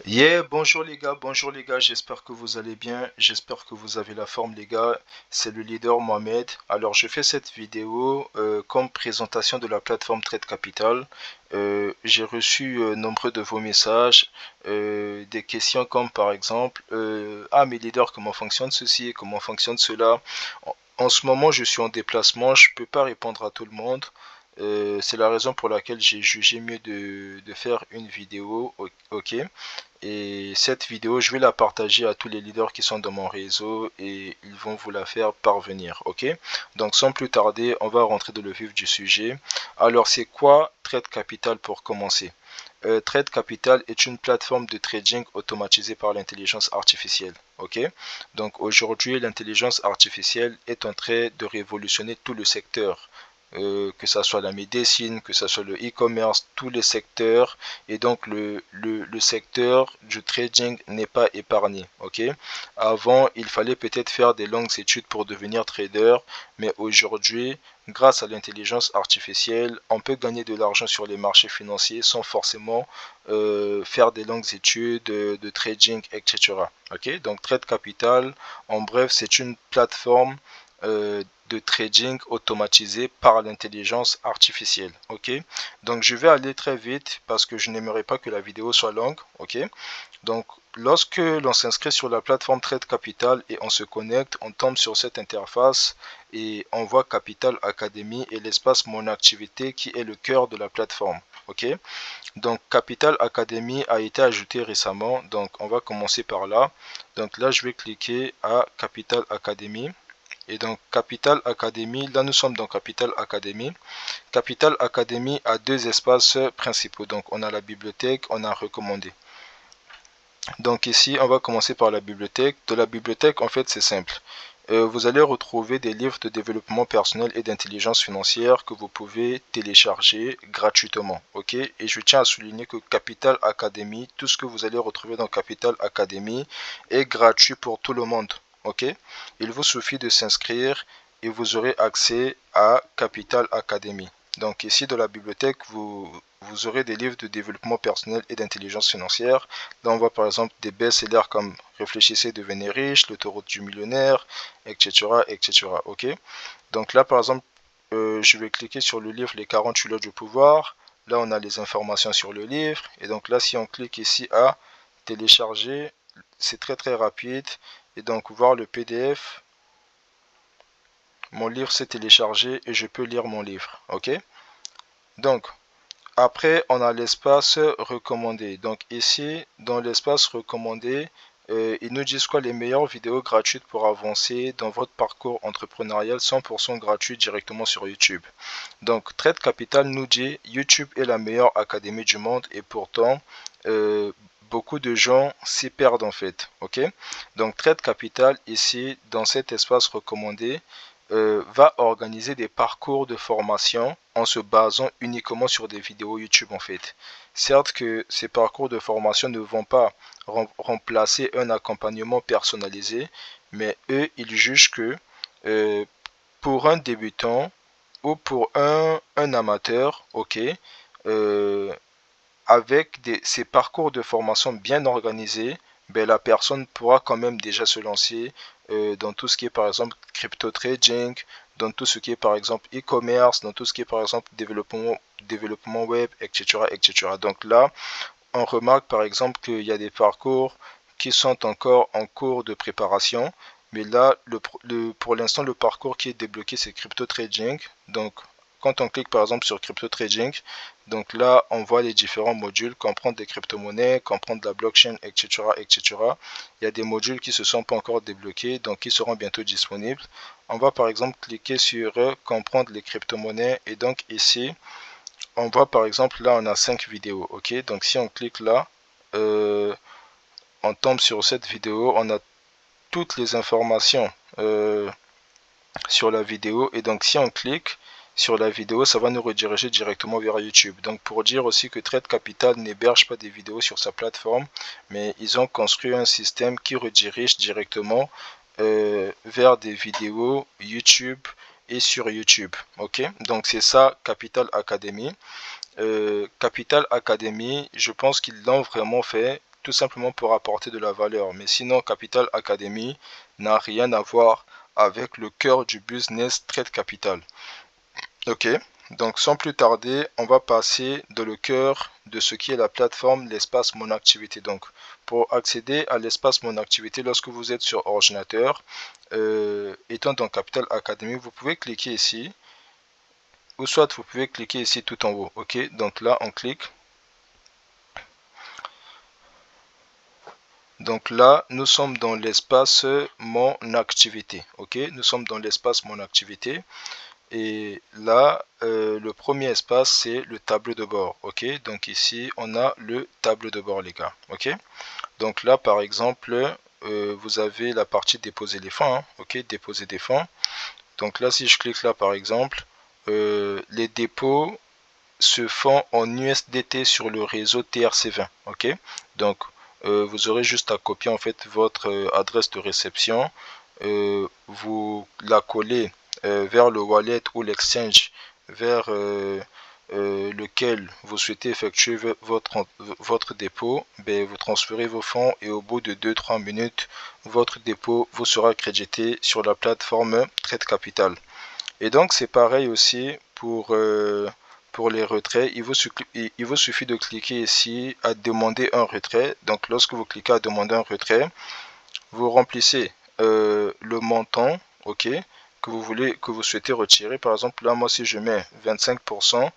Bonjour les gars, j'espère que vous allez bien, j'espère que vous avez la forme les gars, c'est le leader Mohamed. Alors je fais cette vidéo comme présentation de la plateforme Trade Capital. J'ai reçu nombreux de vos messages, des questions comme par exemple ah mais leader comment fonctionne ceci, comment fonctionne cela. En ce moment je suis en déplacement, je peux pas répondre à tout le monde. C'est la raison pour laquelle j'ai jugé mieux de faire une vidéo, ok. Et cette vidéo, je vais la partager à tous les leaders qui sont dans mon réseau et ils vont vous la faire parvenir, ok? Donc sans plus tarder, on va rentrer dans le vif du sujet. Alors c'est quoi Trade Capital pour commencer? Trade Capital est une plateforme de trading automatisée par l'intelligence artificielle. Ok? Donc aujourd'hui, l'intelligence artificielle est en train de révolutionner tout le secteur. Que ce soit la médecine, que ce soit le e-commerce, tous les secteurs. Et donc le secteur du trading n'est pas épargné. Ok? Avant, il fallait peut-être faire des longues études pour devenir trader, mais aujourd'hui, grâce à l'intelligence artificielle, on peut gagner de l'argent sur les marchés financiers sans forcément faire des longues études de trading, etc. Ok? Donc Trade Capital, en bref, c'est une plateforme de trading automatisée par l'intelligence artificielle. Ok? Donc je vais aller très vite parce que je n'aimerais pas que la vidéo soit longue. Ok? Donc, lorsque l'on s'inscrit sur la plateforme Trade Capital et on se connecte, on tombe sur cette interface et on voit Capital Academy et l'espace Mon Activité qui est le cœur de la plateforme. Ok? Donc, Capital Academy a été ajouté récemment. Donc, on va commencer par là. Donc là, je vais cliquer à Capital Academy. Et donc, Capital Academy, là, nous sommes dans Capital Academy. Capital Academy a deux espaces principaux. Donc, on a la bibliothèque, on a recommandé. Donc ici, on va commencer par la bibliothèque. De la bibliothèque, en fait, c'est simple. Vous allez retrouver des livres de développement personnel et d'intelligence financière que vous pouvez télécharger gratuitement. Ok? Et je tiens à souligner que Capital Academy, tout ce que vous allez retrouver dans Capital Academy est gratuit pour tout le monde. Ok? Il vous suffit de s'inscrire et vous aurez accès à Capital Academy. Donc ici, dans la bibliothèque, vous aurez des livres de développement personnel et d'intelligence financière. Là, on voit par exemple des best-sellers comme Réfléchissez, devenez riche, L'autoroute du millionnaire, etc., etc. Ok? Donc là, par exemple, je vais cliquer sur le livre Les 48 lois du pouvoir. Là, on a les informations sur le livre. Et donc là, si on clique ici à télécharger, c'est très très rapide. Et donc, voir le PDF, mon livre s'est téléchargé et je peux lire mon livre. Ok? Donc, après, on a l'espace recommandé. Donc ici, dans l'espace recommandé, ils nous disent quoi les meilleures vidéos gratuites pour avancer dans votre parcours entrepreneurial 100% gratuit directement sur YouTube. Donc Trade Capital nous dit YouTube est la meilleure académie du monde et pourtant beaucoup de gens s'y perdent en fait. Ok? Donc Trade Capital ici dans cet espace recommandé va organiser des parcours de formation en se basant uniquement sur des vidéos YouTube en fait. Certes que ces parcours de formation ne vont pas remplacer un accompagnement personnalisé, mais eux, ils jugent que euh, pour un débutant ou pour un amateur, ok, euh, avec ces parcours de formation bien organisés, ben, la personne pourra quand même déjà se lancer dans tout ce qui est par exemple crypto trading, dans tout ce qui est par exemple e-commerce, dans tout ce qui est par exemple développement web, etc., etc. Donc là, on remarque par exemple qu'il y a des parcours qui sont encore en cours de préparation, mais là, pour l'instant, le parcours qui est débloqué, c'est crypto trading. Donc, quand on clique par exemple sur crypto trading, donc là, on voit les différents modules, comprendre des crypto-monnaies, comprendre la blockchain, etc., etc. Il y a des modules qui ne se sont pas encore débloqués, donc qui seront bientôt disponibles. On va par exemple cliquer sur comprendre les crypto-monnaies et donc ici, on voit par exemple là on a 5 vidéos, ok? Donc si on clique là, euh, on tombe sur cette vidéo, on a toutes les informations sur la vidéo et donc si on clique sur la vidéo, ça va nous rediriger directement vers YouTube. Donc pour dire aussi que Trade Capital n'héberge pas des vidéos sur sa plateforme, mais ils ont construit un système qui redirige directement vers des vidéos YouTube et sur YouTube. Ok? Donc c'est ça Capital Academy. Capital Academy, je pense qu'ils l'ont vraiment fait tout simplement pour apporter de la valeur. Mais sinon, Capital Academy n'a rien à voir avec le cœur du business Trade Capital. Ok, donc sans plus tarder, on va passer dans le cœur de ce qui est la plateforme, l'espace Mon Activité. Donc, pour accéder à l'espace Mon Activité, lorsque vous êtes sur ordinateur, étant dans Capital Academy, vous pouvez cliquer ici, ou soit vous pouvez cliquer ici tout en haut. Ok, donc là, on clique. Donc là, nous sommes dans l'espace Mon Activité. Ok, nous sommes dans l'espace Mon Activité. Et là, le premier espace, c'est le tableau de bord. Ok, donc ici, on a le tableau de bord, les gars. Ok, donc là, par exemple, vous avez la partie déposer les fonds. Hein. Ok, déposer des fonds. Donc là, si je clique là, par exemple, les dépôts se font en USDT sur le réseau TRC20. Ok, donc vous aurez juste à copier en fait votre adresse de réception, vous la collez vers le wallet ou l'exchange vers lequel vous souhaitez effectuer votre dépôt. Ben, vous transférez vos fonds et au bout de 2-3 minutes, votre dépôt vous sera crédité sur la plateforme Trade Capital. Et donc c'est pareil aussi pour les retraits. Il vous suffit de cliquer ici à demander un retrait. Donc lorsque vous cliquez à demander un retrait, vous remplissez le montant, ok, que vous souhaitez retirer. Par exemple, là, moi, si je mets 25%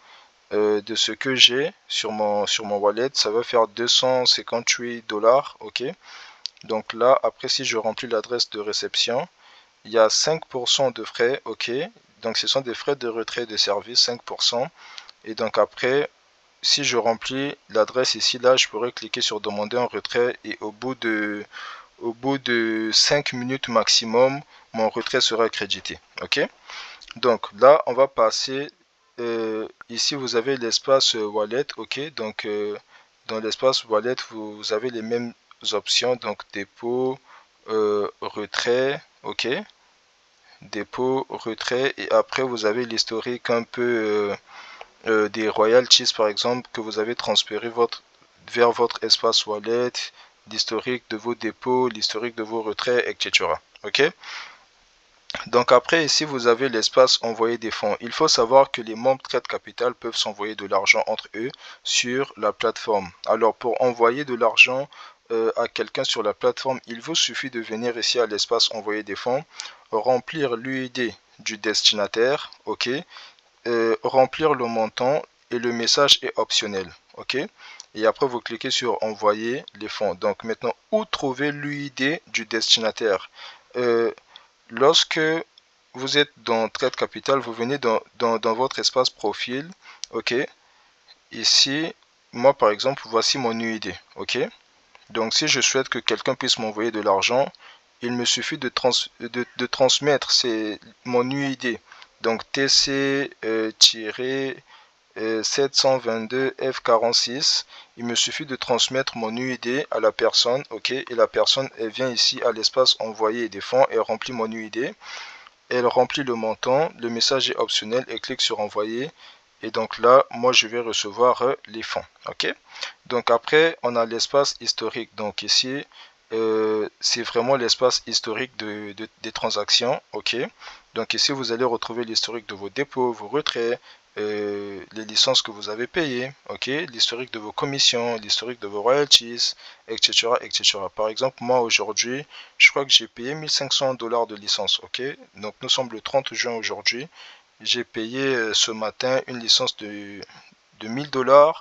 de ce que j'ai sur mon wallet, ça va faire 258 $, ok. Donc là, après, si je remplis l'adresse de réception, il y a 5% de frais, ok. Donc ce sont des frais de retrait de service, 5%. Et donc après, si je remplis l'adresse ici, là, je pourrais cliquer sur demander un retrait et au bout de 5 minutes maximum, mon retrait sera crédité. Ok. Donc là, on va passer. Ici, vous avez l'espace wallet. Ok. Donc dans l'espace wallet, vous avez les mêmes options. Donc dépôt, retrait. Ok. Dépôt, retrait. Et après, vous avez l'historique un peu des royalties, par exemple, que vous avez transféré vers votre espace wallet, l'historique de vos dépôts, l'historique de vos retraits, etc. Ok. Donc après, ici, vous avez l'espace envoyer des fonds. Il faut savoir que les membres Trade Capital peuvent s'envoyer de l'argent entre eux sur la plateforme. Alors, pour envoyer de l'argent à quelqu'un sur la plateforme, il vous suffit de venir ici à l'espace envoyer des fonds, remplir l'UID du destinataire, ok, remplir le montant et le message est optionnel, ok. Et après, vous cliquez sur envoyer les fonds. Donc maintenant, où trouver l'UID du destinataire? Lorsque vous êtes dans Trade Capital, vous venez dans votre espace profil, ok. Ici, moi par exemple, voici mon UID, ok. Donc si je souhaite que quelqu'un puisse m'envoyer de l'argent, il me suffit de transmettre mon UID. Donc TC 722 F46, il me suffit de transmettre mon UID à la personne, ok, et la personne elle vient ici à l'espace envoyer des fonds et remplit mon UID, elle remplit le montant, le message est optionnel et clique sur envoyer, et donc là moi je vais recevoir les fonds, ok. Donc après on a l'espace historique, donc ici c'est vraiment l'espace historique des transactions, ok. Donc ici vous allez retrouver l'historique de vos dépôts, vos retraits, les licences que vous avez payées, ok, l'historique de vos commissions, l'historique de vos royalties, etc., etc. Par exemple, moi aujourd'hui, je crois que j'ai payé 1500 $ de licence, ok. Donc nous sommes le 30 juin aujourd'hui. J'ai payé ce matin une licence de 1000 $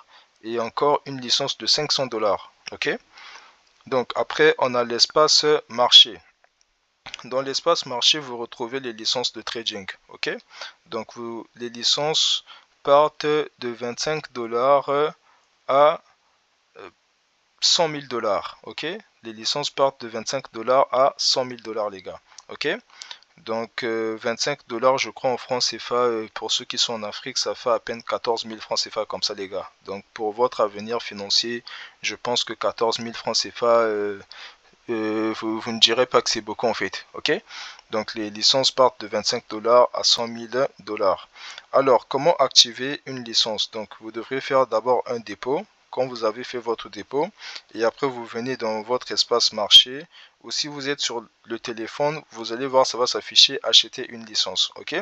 et encore une licence de 500 $, ok. Donc après, on a l'espace marché. Dans l'espace marché, vous retrouvez les licences de trading, ok. Donc les licences partent de 25 $ à 100 000 $, ok. Les licences partent de 25 $ à 100 000 $, les gars, ok. Donc 25 $, je crois en francs CFA, pour ceux qui sont en Afrique, ça fait à peine 14 000 francs CFA comme ça, les gars. Donc pour votre avenir financier, je pense que 14 000 francs CFA, vous ne direz pas que c'est beaucoup en fait, ok. Donc les licences partent de 25 $ à 100 000 $. Alors comment activer une licence? Donc vous devrez faire d'abord un dépôt, quand vous avez fait votre dépôt. Et après, vous venez dans votre espace marché. Ou si vous êtes sur le téléphone, vous allez voir, ça va s'afficher acheter une licence. Ok?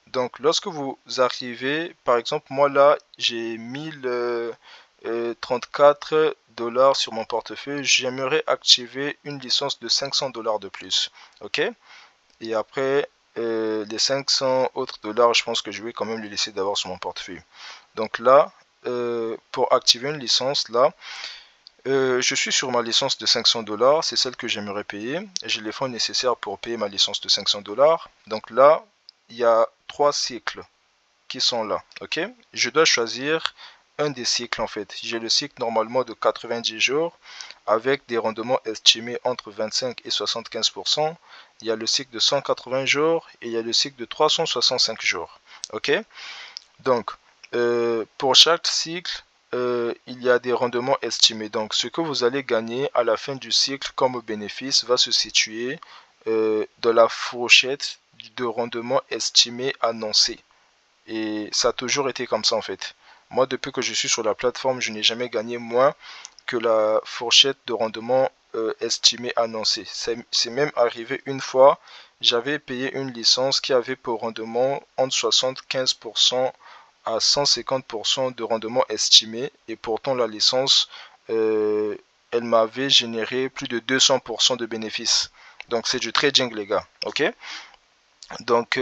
Donc, lorsque vous arrivez, par exemple, moi là, j'ai 1034 dollars sur mon portefeuille. J'aimerais activer une licence de 500 dollars de plus. Ok? Et après, les 500 autres dollars, je pense que je vais quand même les laisser d'abord sur mon portefeuille. Donc là, pour activer une licence, là, je suis sur ma licence de 500 dollars, c'est celle que j'aimerais payer. J'ai les fonds nécessaires pour payer ma licence de 500 dollars. Donc là, il y a 3 cycles qui sont là. Ok? Je dois choisir un des cycles en fait. J'ai le cycle normalement de 90 jours avec des rendements estimés entre 25 et 75%. Il y a le cycle de 180 jours et il y a le cycle de 365 jours. Ok? Donc, pour chaque cycle, il y a des rendements estimés. Donc, ce que vous allez gagner à la fin du cycle comme bénéfice va se situer dans la fourchette de rendement estimé annoncé. Et ça a toujours été comme ça en fait. Moi, depuis que je suis sur la plateforme, je n'ai jamais gagné moins que la fourchette de rendement estimée annoncée. C'est même arrivé une fois, j'avais payé une licence qui avait pour rendement entre 75% à 150% de rendement estimé. Et pourtant, la licence, elle m'avait généré plus de 200% de bénéfices. Donc, c'est du trading, les gars. Ok? Donc,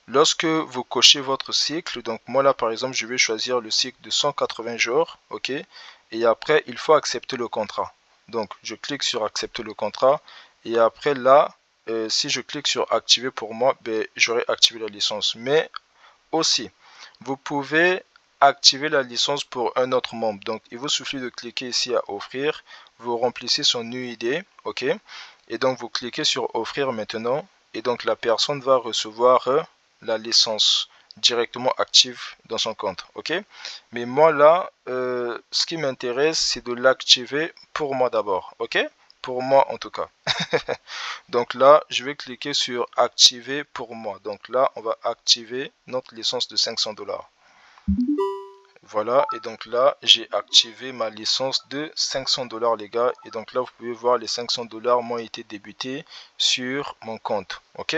lorsque vous cochez votre cycle, donc moi là par exemple, je vais choisir le cycle de 180 jours, ok? Et après, il faut accepter le contrat. Donc, je clique sur accepter le contrat. Et après là, si je clique sur activer pour moi, ben, j'aurai activé la licence. Mais aussi, vous pouvez activer la licence pour un autre membre. Donc, il vous suffit de cliquer ici à offrir. Vous remplissez son UID, ok? Et donc, vous cliquez sur offrir maintenant. Et donc, la personne va recevoir la licence directement active dans son compte, ok? Mais moi, là, ce qui m'intéresse, c'est de l'activer pour moi d'abord, ok? Pour moi, en tout cas. Donc là, je vais cliquer sur activer pour moi. Donc là, on va activer notre licence de 500 dollars. Voilà, et donc là, j'ai activé ma licence de 500 dollars, les gars. Et donc là, vous pouvez voir les 500 dollars m'ont été débités sur mon compte. Ok?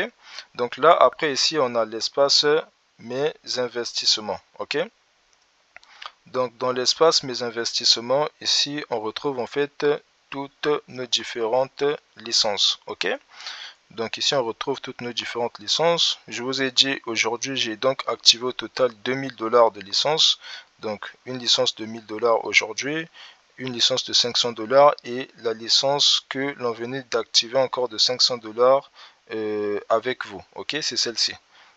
Donc là, après, ici, on a l'espace mes investissements. Ok? Donc dans l'espace mes investissements, ici, on retrouve en fait toutes nos différentes licences. Ok? Donc ici, on retrouve toutes nos différentes licences. Je vous ai dit, aujourd'hui, j'ai donc activé au total 2000 dollars de licence. Donc une licence de 1000 dollars aujourd'hui, une licence de 500 dollars et la licence que l'on venait d'activer encore de 500 dollars avec vous. Ok, c'est celle-ci.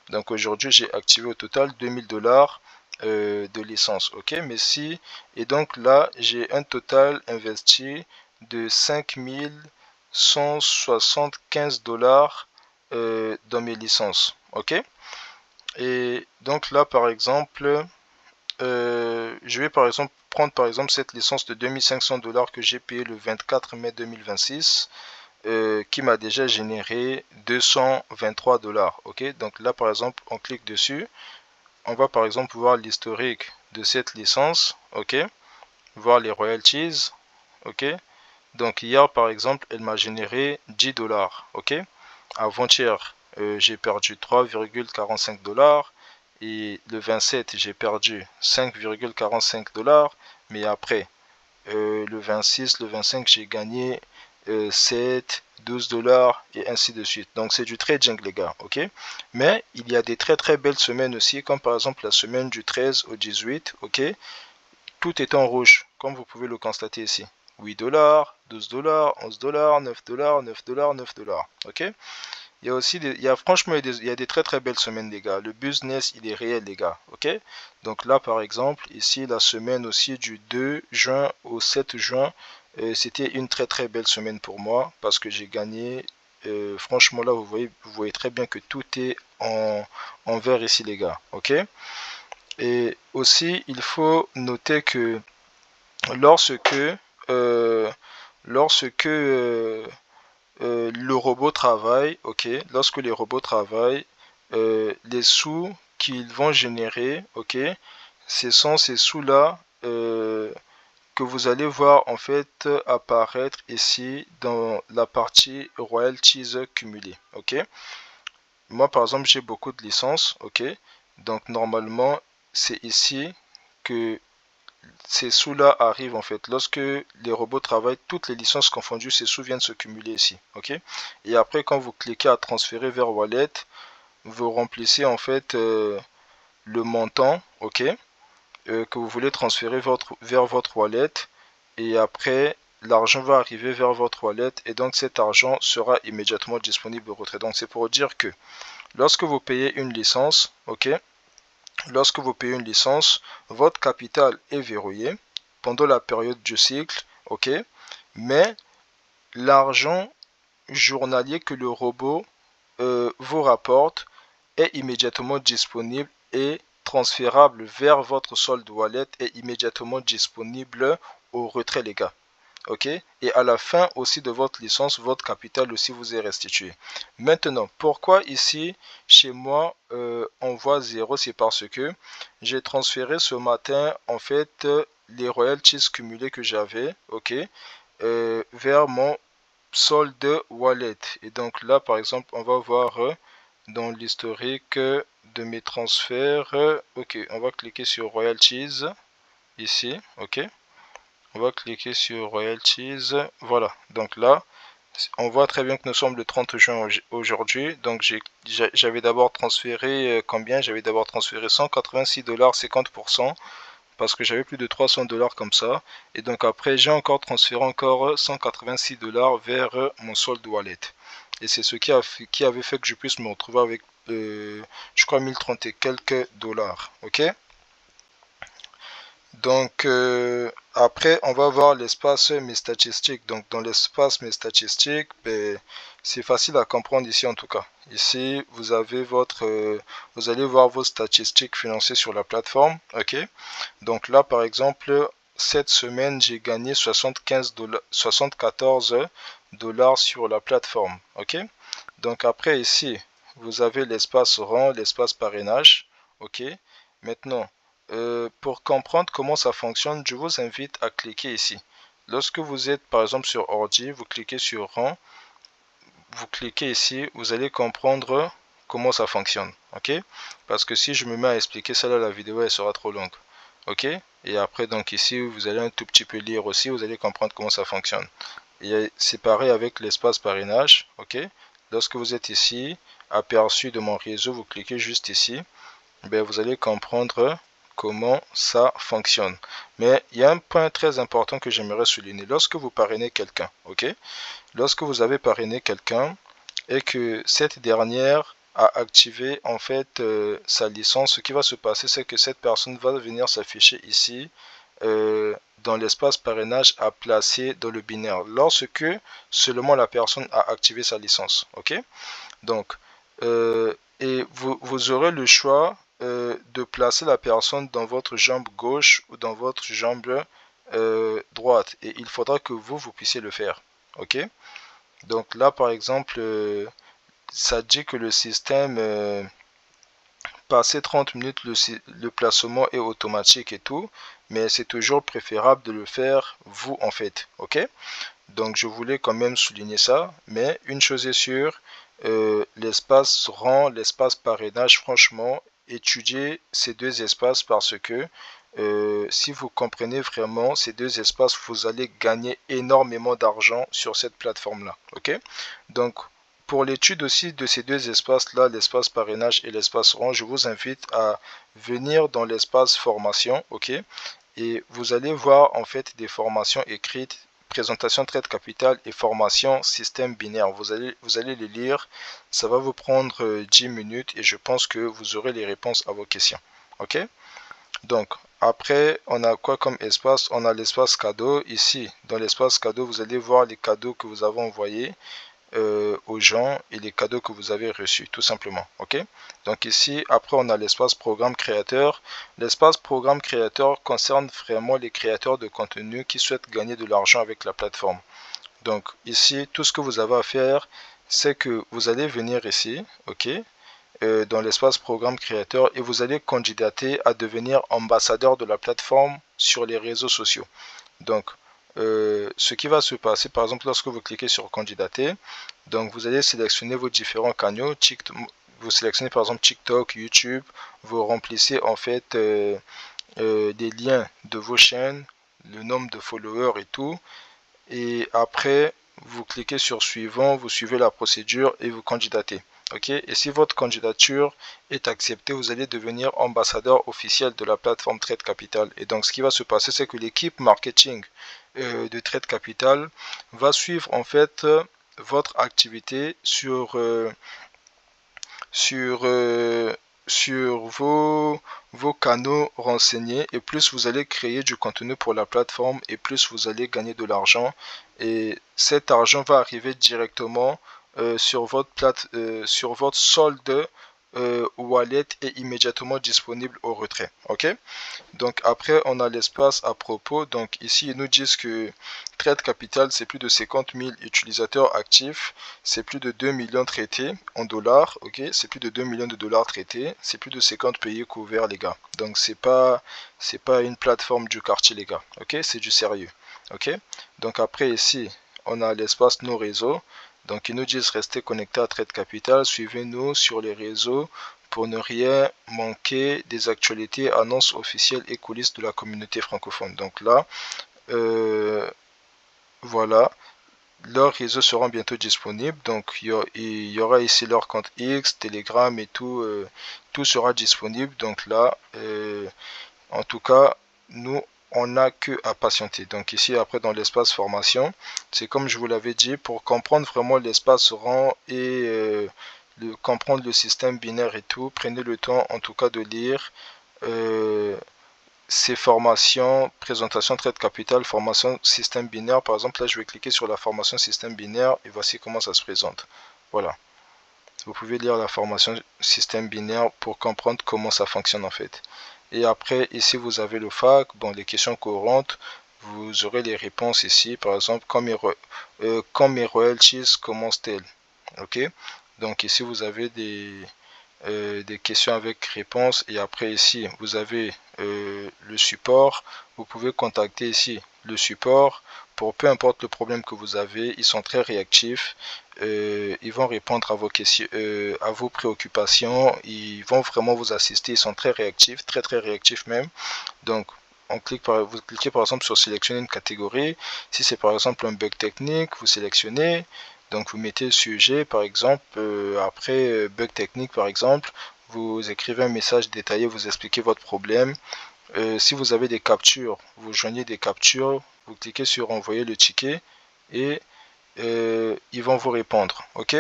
Donc aujourd'hui, j'ai activé au total 2000 dollars de licence. Ok, mais si, et donc là, j'ai un total investi de 5175 dollars dans mes licences. Ok, et donc là, par exemple, je vais par exemple prendre par exemple cette licence de 2500 dollars que j'ai payé le 24 mai 2026 qui m'a déjà généré 223 dollars. Ok, donc là par exemple on clique dessus, on va par exemple voir l'historique de cette licence. Ok, voir les royalties. Ok, donc hier par exemple elle m'a généré 10 dollars. Ok, avant-hier j'ai perdu 3,45 dollars. Et le 27, j'ai perdu 5,45 dollars. Mais après, le 26, le 25, j'ai gagné 7, 12 dollars et ainsi de suite. Donc, c'est du trading, les gars. OK? Mais il y a des très très belles semaines aussi, comme par exemple la semaine du 13 au 18. OK? Tout est en rouge, comme vous pouvez le constater ici. 8 dollars, 12 dollars, 11 dollars, 9 dollars, 9 dollars, 9 dollars. OK? Il y a aussi franchement, il y a des très très belles semaines, les gars. Le business, il est réel, les gars. Ok? Donc là, par exemple, ici, la semaine aussi du 2 juin au 7 juin, c'était une très très belle semaine pour moi parce que j'ai gagné. Franchement, là, vous voyez très bien que tout est en vert ici, les gars. Ok? Et aussi, il faut noter que lorsque, euh, lorsque le robot travaille, ok, lorsque les robots travaillent, les sous qu'ils vont générer, ok, ce sont ces sous-là que vous allez voir en fait apparaître ici dans la partie royalties cumulées. Ok, moi par exemple j'ai beaucoup de licences. Ok, donc normalement c'est ici que ces sous-là arrivent en fait. Lorsque les robots travaillent, toutes les licences confondues, ces sous viennent se cumuler ici. Ok, et après quand vous cliquez à transférer vers Wallet, vous remplissez en fait le montant, ok, que vous voulez transférer vers votre wallet, et après l'argent va arriver vers votre wallet, et donc cet argent sera immédiatement disponible au retrait. Donc c'est pour dire que lorsque vous payez une licence, ok, lorsque vous payez une licence, votre capital est verrouillé pendant la période du cycle, ok, mais l'argent journalier que le robot vous rapporte est immédiatement disponible et transférable vers votre solde wallet et immédiatement disponible au retrait, les gars. Ok, et à la fin aussi de votre licence, votre capital aussi vous est restitué. Maintenant, pourquoi ici chez moi on voit 0? C'est parce que j'ai transféré ce matin en fait les royalties cumulées que j'avais, ok, vers mon solde wallet. Et donc là par exemple on va voir dans l'historique de mes transferts. Ok, on va cliquer sur royalties ici. Ok, on va cliquer sur royalties. Voilà, donc là on voit très bien que nous sommes le 30 juin aujourd'hui. Donc j'avais d'abord transféré combien? J'avais d'abord transféré 186$ 50%, parce que j'avais plus de 300$ comme ça. Et donc après j'ai encore transféré encore 186$ vers mon solde wallet. Et c'est ce qui avait fait que je puisse me retrouver avec je crois 1030 et quelques dollars. Ok, donc après on va voir l'espace mes statistiques. Donc dans l'espace mes statistiques, ben, c'est facile à comprendre ici en tout cas. Ici vous avez vous allez voir vos statistiques financières sur la plateforme. Ok, donc là par exemple cette semaine j'ai gagné 74$ sur la plateforme. Ok, donc après ici vous avez l'espace rang, l'espace parrainage. Ok, maintenant pour comprendre comment ça fonctionne, je vous invite à cliquer ici. Lorsque vous êtes par exemple sur ordi, vous cliquez sur rang, vous cliquez ici, vous allez comprendre comment ça fonctionne. Ok, parce que si je me mets à expliquer ça là, la vidéo elle sera trop longue. Ok, et après donc ici vous allez un tout petit peu lire aussi, vous allez comprendre comment ça fonctionne. Et c'est pareil avec l'espace parrainage. Ok, lorsque vous êtes ici, aperçu de mon réseau, vous cliquez juste ici, ben, vous allez comprendre comment ça fonctionne. Mais il y a un point très important que j'aimerais souligner. Lorsque vous parrainez quelqu'un, ok, lorsque vous avez parrainé quelqu'un et que cette dernière a activé en fait sa licence, ce qui va se passer, c'est que cette personne va venir s'afficher ici dans l'espace parrainage à placer dans le binaire lorsque seulement la personne a activé sa licence. Ok, donc et vous aurez le choix de placer la personne dans votre jambe gauche ou dans votre jambe droite, et il faudra que vous puissiez le faire. Ok, donc là par exemple ça dit que le système passer 30 minutes le placement est automatique et tout, mais c'est toujours préférable de le faire vous en fait. Ok, donc je voulais quand même souligner ça, mais une chose est sûre, l'espace rang, l'espace parrainage, franchement, étudiez ces deux espaces, parce que si vous comprenez vraiment ces deux espaces, vous allez gagner énormément d'argent sur cette plateforme-là. Ok, donc pour l'étude aussi de ces deux espaces-là, l'espace parrainage et l'espace rang, je vous invite à venir dans l'espace formation. Ok, et vous allez voir en fait des formations écrites, présentation trade capital et formation système binaire. Vous allez les lire, ça va vous prendre 10 minutes et je pense que vous aurez les réponses à vos questions. Ok, donc après on a quoi comme espace? On a l'espace cadeau. Ici dans l'espace cadeau vous allez voir les cadeaux que vous avez envoyés aux gens et les cadeaux que vous avez reçus, tout simplement. Ok, donc ici après on a l'espace programme créateur. L'espace programme créateur concerne vraiment les créateurs de contenu qui souhaitent gagner de l'argent avec la plateforme. Donc ici tout ce que vous avez à faire, c'est que vous allez venir ici, ok, dans l'espace programme créateur, et vous allez candidater à devenir ambassadeur de la plateforme sur les réseaux sociaux. Donc, ce qui va se passer, par exemple, lorsque vous cliquez sur candidater, donc vous allez sélectionner vos différents canaux. Vous sélectionnez par exemple TikTok, YouTube, vous remplissez en fait des liens de vos chaînes, le nombre de followers et tout. Et après, vous cliquez sur suivant, vous suivez la procédure et vous candidatez. Ok, et si votre candidature est acceptée, vous allez devenir ambassadeur officiel de la plateforme Trade Capital. Et donc, ce qui va se passer, c'est que l'équipe marketing de Trade Capital va suivre en fait votre activité sur, sur vos canaux renseignés, et plus vous allez créer du contenu pour la plateforme et plus vous allez gagner de l'argent, et cet argent va arriver directement sur votre solde wallet et immédiatement disponible au retrait. Ok, donc après on a l'espace à propos. Donc ici ils nous disent que Trade Capital, c'est plus de 50 000 utilisateurs actifs, c'est plus de 2 millions traités en dollars, ok, c'est plus de 2 millions de dollars traités, c'est plus de 50 pays couverts les gars. Donc c'est pas une plateforme du quartier les gars, ok, c'est du sérieux, ok. Donc après ici on a l'espace nos réseaux. Donc ils nous disent restez connectés à Trade Capital, suivez-nous sur les réseaux pour ne rien manquer des actualités, annonces officielles et coulisses de la communauté francophone. Donc là, voilà, leurs réseaux seront bientôt disponibles. Donc il y aura ici leur compte X, Telegram et tout, tout sera disponible. Donc là, en tout cas, nous, on n'a que à patienter. Donc ici, après, dans l'espace formation, c'est comme je vous l'avais dit, pour comprendre vraiment l'espace rang et comprendre le système binaire et tout, prenez le temps, en tout cas, de lire ces formations, présentation, Trade Capital, formation, système binaire. Par exemple, là, je vais cliquer sur la formation système binaire et voici comment ça se présente. Voilà. Vous pouvez lire la formation système binaire pour comprendre comment ça fonctionne en fait. Et après, ici, vous avez le FAQ, bon, les questions courantes. Vous aurez les réponses ici. Par exemple, quand mes royalties commencent-elles? Ok. Donc ici, vous avez des questions avec réponse. Et après, ici, vous avez le support. Vous pouvez contacter ici le support pour peu importe le problème que vous avez. Ils sont très réactifs. Ils vont répondre à vos questions, à vos préoccupations. Ils vont vraiment vous assister. Ils sont très réactifs, très très réactifs même. Donc, vous cliquez par exemple sur sélectionner une catégorie. Si c'est par exemple un bug technique, vous sélectionnez. Donc, vous mettez le sujet par exemple. Après, bug technique par exemple, vous écrivez un message détaillé, vous expliquez votre problème. Si vous avez des captures, vous joignez des captures, vous cliquez sur envoyer le ticket et ils vont vous répondre. Ok.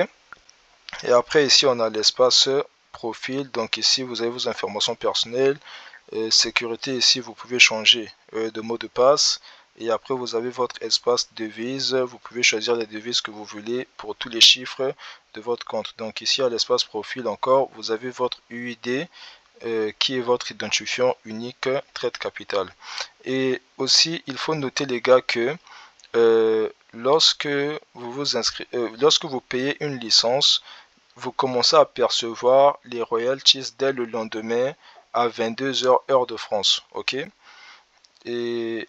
Et après, ici, on a l'espace profil. Donc ici, vous avez vos informations personnelles. Sécurité, ici, vous pouvez changer de mot de passe. Et après, vous avez votre espace devise. Vous pouvez choisir les devises que vous voulez pour tous les chiffres de votre compte. Donc ici, à l'espace profil encore, vous avez votre UID qui est votre identifiant unique Trade Capital. Et aussi, il faut noter les gars que lorsque lorsque vous payez une licence, vous commencez à percevoir les royalties dès le lendemain à 22h heure de France. Ok. Et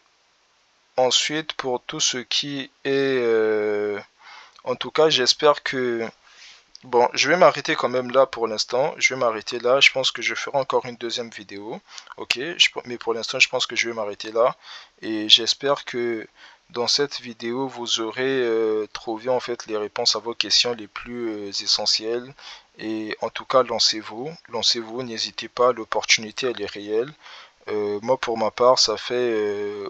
ensuite, pour tout ce qui est... en tout cas, j'espère que... Bon, je vais m'arrêter quand même là pour l'instant. Je vais m'arrêter là. Je pense que je ferai encore une deuxième vidéo. Ok. Mais pour l'instant, je pense que je vais m'arrêter là. Et j'espère que dans cette vidéo, vous aurez trouvé en fait les réponses à vos questions les plus essentielles. Et en tout cas, lancez-vous. Lancez-vous. N'hésitez pas. L'opportunité, elle est réelle. Moi, pour ma part, ça fait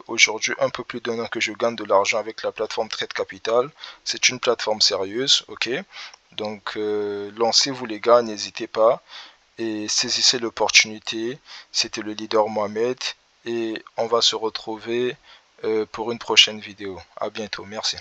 aujourd'hui un peu plus d'un an que je gagne de l'argent avec la plateforme Trade Capital. C'est une plateforme sérieuse, ok? Donc, lancez-vous les gars, n'hésitez pas et saisissez l'opportunité. C'était le leader Mohamed et on va se retrouver pour une prochaine vidéo. À bientôt, merci.